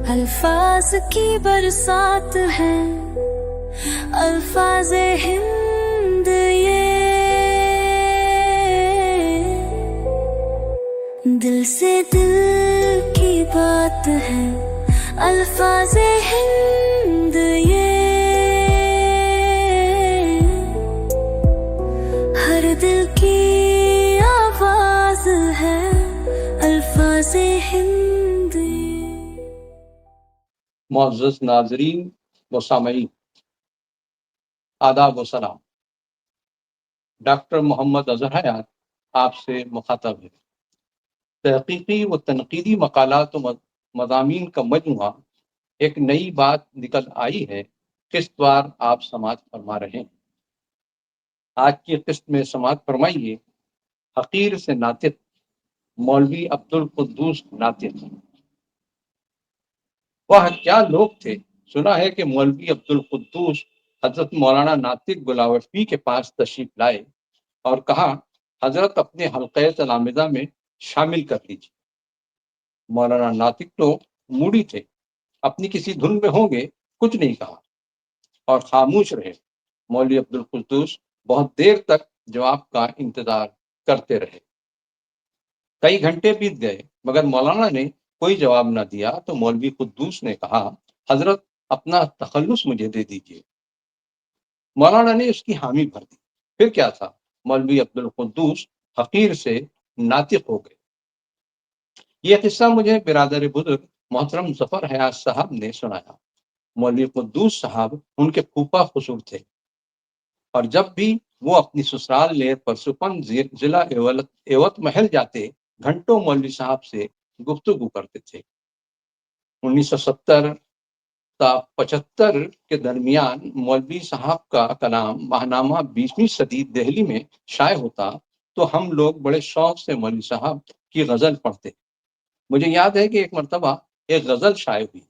الفاظ کی برسات ہے، الفاظ ہند یہ دل سے دل کی بات ہے، الفاظ ہند یہ ہر دل کی آواز ہے، الفاظ ہند یہ۔ معزز ناظرین و سامعین، آداب و سلام۔ ڈاکٹر محمد اظہر حیات آپ سے مخاطب ہے۔ تحقیقی و تنقیدی مقالات و مضامین کا مجموعہ ایک نئی بات نکل آئی ہے، قسط وار آپ سماعت فرما رہے ہیں۔ آج کی قسط میں سماعت فرمائیے حقیر سے ناطق مولوی عبدالقدوس ناطق۔ وہ کیا لوگ تھے! سنا ہے کہ مولوی عبدالقدوس حضرت مولانا ناطق بلاوشپی کے پاس تشریف لائے اور کہا حضرت اپنے حلقہ تلامذہ میں شامل کر لیجیے۔ مولانا ناطق تو موڈی تھے، اپنی کسی دھن میں ہوں گے، کچھ نہیں کہا اور خاموش رہے۔ مولوی عبدالقدوس بہت دیر تک جواب کا انتظار کرتے رہے۔ کئی گھنٹے بیت گئے مگر مولانا نے کوئی جواب نہ دیا تو مولوی قدوس نے کہا حضرت اپنا تخلص مجھے دے دیجیے۔ مولانا نے اس کی حامی بھر دی۔ پھر کیا تھا، مولوی عبدالقدوس حقیر سے ناطق ہو گئے۔ یہ قصہ مجھے برادر بزرگ محترم ظفر حیات صاحب نے سنایا۔ مولوی قدوس صاحب ان کے پھوپھا خسر تھے اور جب بھی وہ اپنی سسرال لیر پر سپن ضلع ایوت محل جاتے گھنٹوں مولوی صاحب سے گفتگو کرتے تھے۔ 1970 تا 75 کے درمیان مولوی صاحب کا کلام ماہنامہ 20ویں صدی دہلی میں شائع ہوتا تو ہم لوگ بڑے شوق سے مولوی صاحب کی غزل پڑھتے۔ مجھے یاد ہے کہ ایک مرتبہ ایک غزل شائع ہوئی۔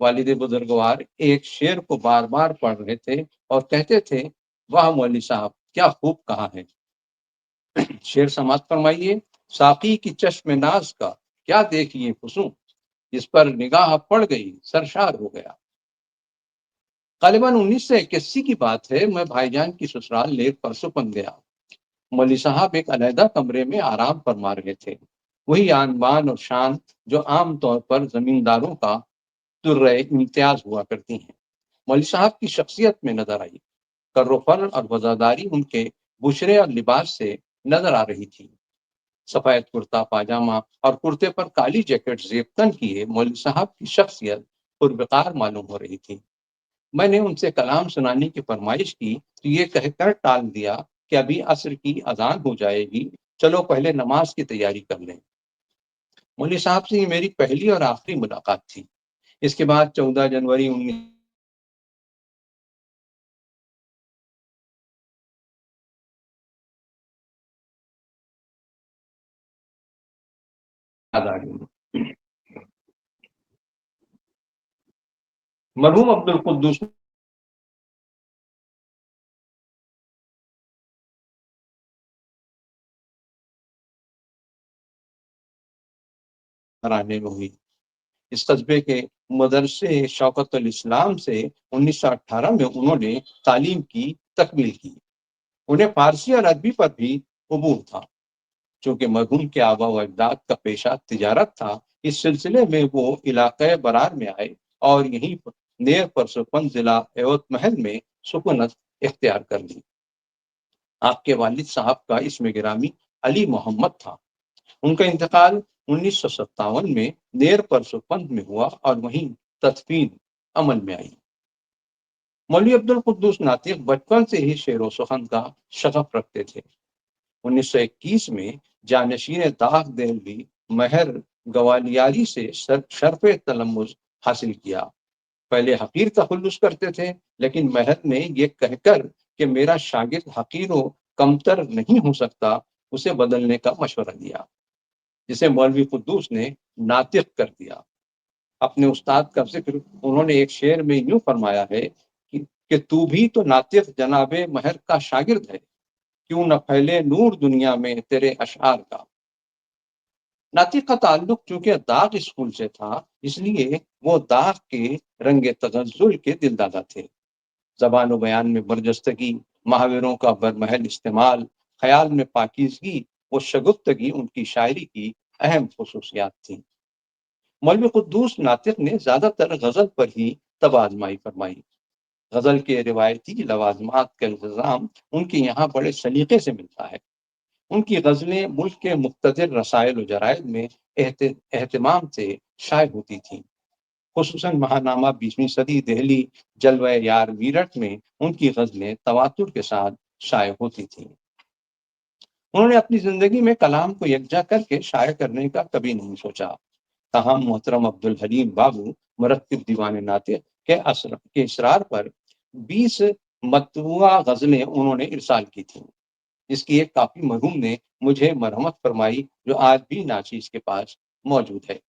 والد بزرگوار ایک شعر کو بار بار پڑھ رہے تھے اور کہتے تھے واہ مولوی صاحب کیا خوب کہا ہے۔ شعر سماعت فرمائیے۔ ساقی کی چشم ناز کا کیا دیکھیے فسوں، جس پر نگاہ پڑ گئی سرشار ہو گیا۔ غالباً 1981 کی بات ہے۔ میں بھائی جان کی سسرال لیر پرسپن گیا۔ مولوی صاحب ایک علیحدہ کمرے میں آرام فرما رہے تھے، وہی آن بان اور شان جو عام طور پر زمینداروں کا درہ امتیاز ہوا کرتی ہیں، مولوی صاحب کی شخصیت میں نظر آئی۔ کر و فر اور وزاداری ان کے بشرے اور لباس سے نظر آ رہی تھی۔ سفید کرتا پاجامہ اور کرتے پر کالی جیکٹ زیبتن کیے مولوی صاحب کی شخصیت پروقار معلوم ہو رہی تھی۔ میں نے ان سے کلام سنانے کی فرمائش کی تو یہ کہہ کر ٹال دیا کہ ابھی عصر کی اذان ہو جائے گی، چلو پہلے نماز کی تیاری کر لیں۔ مولوی صاحب سے یہ میری پہلی اور آخری ملاقات تھی۔ اس کے بعد 14 جنوری 19 مرحوم عبدالقدوس آنے میں ہوئی۔ اس قصبے کے مدرسے شوکت الاسلام سے 1918 میں انہوں نے تعلیم کی تکمیل کی۔ انہیں فارسی اور عربی پر بھی عبور تھا۔ چونکہ مرحوم کے آبا و اجداد کا پیشہ تجارت تھا، اس سلسلے میں وہ علاقہ برار میں آئے اور یہیں نیر پر سپن ضلع ایوت محل میں سکونت اختیار کر لی۔ آپ کے والد صاحب کا اسم گرامی علی محمد تھا۔ ان کا انتقال 1957 میں نیر پر سپند میں ہوا اور وہیں تدفین عمل میں آئی۔ مولوی عبدالقدوس ناطق بچپن سے ہی شعر و سخن کا شغف رکھتے تھے۔ 1921 میں جانشین داغ دہلوی مہر گوالیاری سے شرف تلمذ حاصل کیا۔ پہلے حقیر تخلص کرتے تھے، لیکن مہر نے یہ کہہ کر کہ میرا شاگرد حقیر و کمتر نہیں ہو سکتا، اسے بدلنے کا مشورہ دیا، جسے مولوی قدوس نے ناطق کر دیا۔ اپنے استاد کا ذکر انہوں نے ایک شعر میں یوں فرمایا ہے کہ تو بھی تو ناطق جناب مہر کا شاگرد ہے، کیوں نہ پھیلے نور دنیا میں تیرے اشعار کا۔ नातिक का ताल्लुक चूंकि दाग स्कूल से था, इसलिए वो दाग के रंग तगज़्ज़ुल के दिलदादा थे। ज़बान व बयान में बरजस्तगी, महावरों का बरमहल इस्तेमाल, ख्याल में पाकीज़गी व शगुफ्तगी उनकी शायरी की अहम खुसूसियात थीं। मौलवी कुद्दूस नातिक ने ज़्यादातर गज़ल पर ही तबाज़माई फरमाई। गज़ल के रिवायती लवाज़मात का इंतज़ाम उनके यहाँ बड़े सलीक़े से मिलता है। उनकी गज़लें मुल्क के मुख्तलिफ रसाइल व जराइद में एहतमाम से शाये होती थीं। खुसूसन महानामा 20वीं सदी दिल्ली जलवा यार मीरठ में उनकी गज़लें तवातुर के साथ शाये होती थीं। उन्होंने अपनी ज़िंदगी में कलाम को यकजा करके शाये करने का कभी नहीं सोचा। तहम मोहतरम अब्दुल हलीम बाबू मुरत्तिब दीवान नातिक के इसरार पर 20 मतबूआ गज़लें उन्होंने इरसाल की थीं। इसकी एक काफी मरहूम ने मुझे मरहमत फरमाई, जो आज भी नाचीज के पास मौजूद है।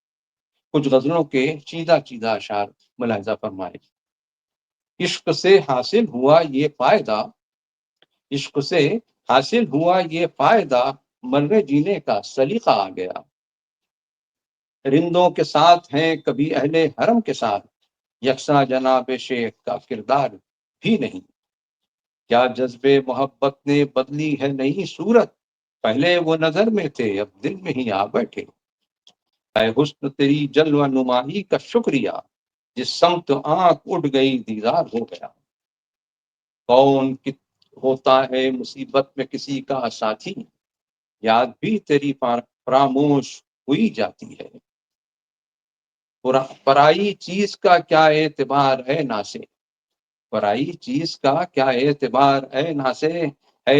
कुछ गजलों के चीदा चीदा अशार मुलाहिजा फरमाए। इश्क से हासिल हुआ ये फायदा, इश्क से हासिल हुआ ये फायदा, मर्रे जीने का सलीका आ गया। रिंदों के साथ हैं कभी अहले हरम के साथ, यकसा जनाब शेख का किरदार भी नहीं। क्या जज्बे मोहब्बत ने बदली है नई सूरत, पहले वो नजर में थे अब दिल में ही आ बैठे। ऐ हुस्न तेरी जलवा नुमाही का शुक्रिया, जिस समत आंख उड़ गई दीदार हो गया। कौन होता है मुसीबत में किसी का साथी, याद भी तेरी फरामोश हुई जाती है। पराई चीज का क्या एतबार है नासे, पराई चीज का क्या एतबार है नासे, है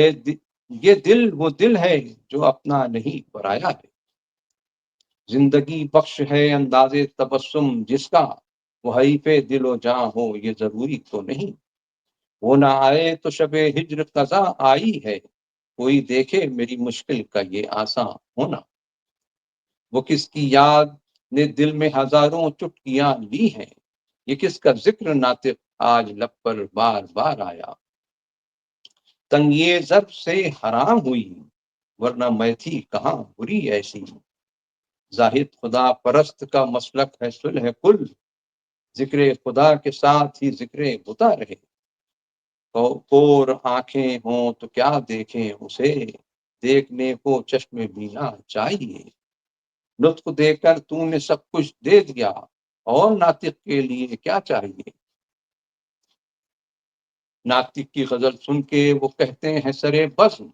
ये दिल वो दिल है जो अपना नहीं पराया है। जिंदगी बख्श है अंदाजे तबस्सुम जिसका, वही पे दिलो जां हो ये जरूरी तो नहीं। वो ना आए तो शबे हिज्र कज़ा आई है, कोई देखे मेरी मुश्किल का ये आसान होना। वो किसकी याद ने दिल में हजारों चुटकियां ली हैं, ये किसका जिक्र नातिक आज लब पर बार बार आया। तंगिए ज़र्ब से हराम हुई, वरना मैं थी कहाँ बुरी ऐसी। जाहिद खुदा परस्त का मसलक है सुलह कुल, जिक्र खुदा के साथ ही जिक्र खुदा रहे। और आंखें हों तो क्या देखें उसे, देखने को चश्मे बीना चाहिए। लुत्फ देकर तूने सब कुछ दे दिया, और नातिक के लिए क्या चाहिए। नातिक की गजल सुन के वो कहते हैं सरे बज़्म,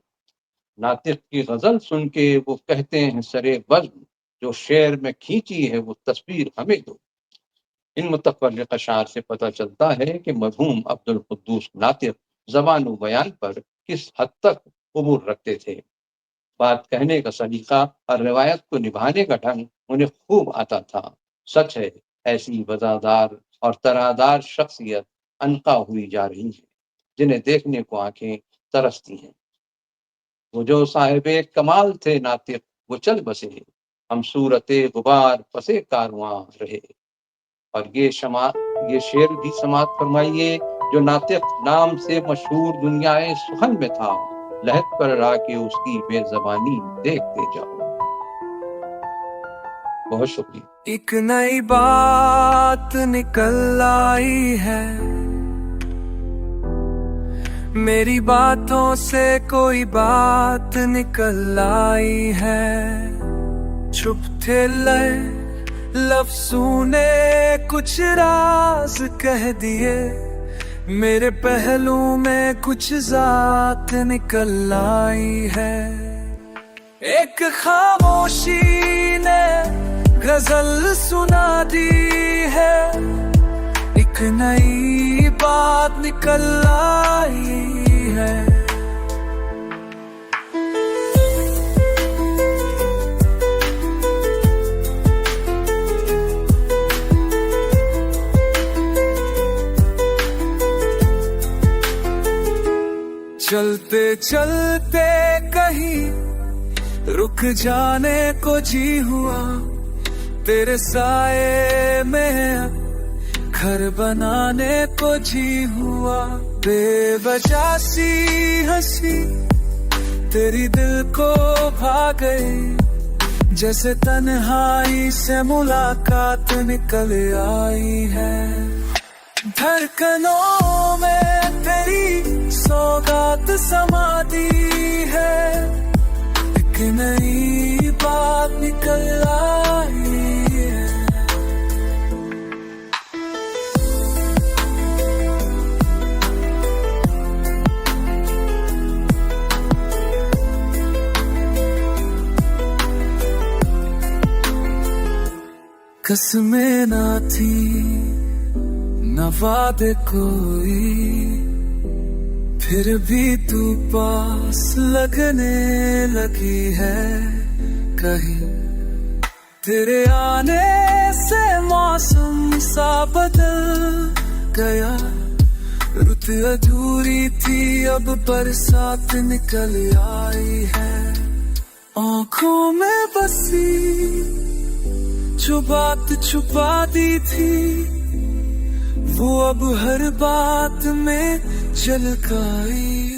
नातिक की गजल सुन के वो कहते हैं सरे बज़्म, जो शेर में खींची है वो तस्वीर हमें दो। इन मुतफ़र्रिक़ अशार से पता चलता है कि मरहूम अब्दुल कुद्दूस नातिक ज़बान व बयान पर किस हद तक उबूर रखते थे। बात कहने का सलीका और रिवायत को निभाने का ढंग उन्हें खूब आता था। सच है, ऐसी वज़ादार और तरादार शख्सियत अनका हुई जा रही है, जिन्हें देखने को आंखें तरसती हैं। वो जो साहिबे कमाल थे नातिक वो चल बसे, हम सूरते गुबार पसे कारवां रहे। और ये शेर भी समात फरमाइए, जो नातिक नाम से मशहूर दुनियाए सुखन में था, लहद पर राके उसकी बेज़बानी देखते जाओ। बहुत शुक्रिया। एक नई बात निकल आई है, मेरी बातों से कोई बात निकल आई है। चुप थे लफ्ज़ों ने कुछ राज कह दिए, मेरे पहलू में कुछ ज़ात निकल आई है। एक खामोशी ने गजल सुना दी है, एक नई बात निकल आई है। चलते चलते कहीं रुक जाने को जी हुआ, तेरे साए में घर बनाने को जी हुआ। बेवजह सी हंसी तेरी दिल को भा गई, जैसे तन्हाई से मुलाकात निकल आई है, धड़कनों में तेरी सौगात समा दी है, एक नई बात निकल आई है। कसमें ना थी न वादे कोई, फिर भी तू पास लगने लगी है कहीं। तेरे आने से मौसम सा बदल गया, रुत अधूरी थी अब बरसात निकल आई है। आँखों में बसी जो बात छुपा दी थी, वो अब हर बात में झलकाई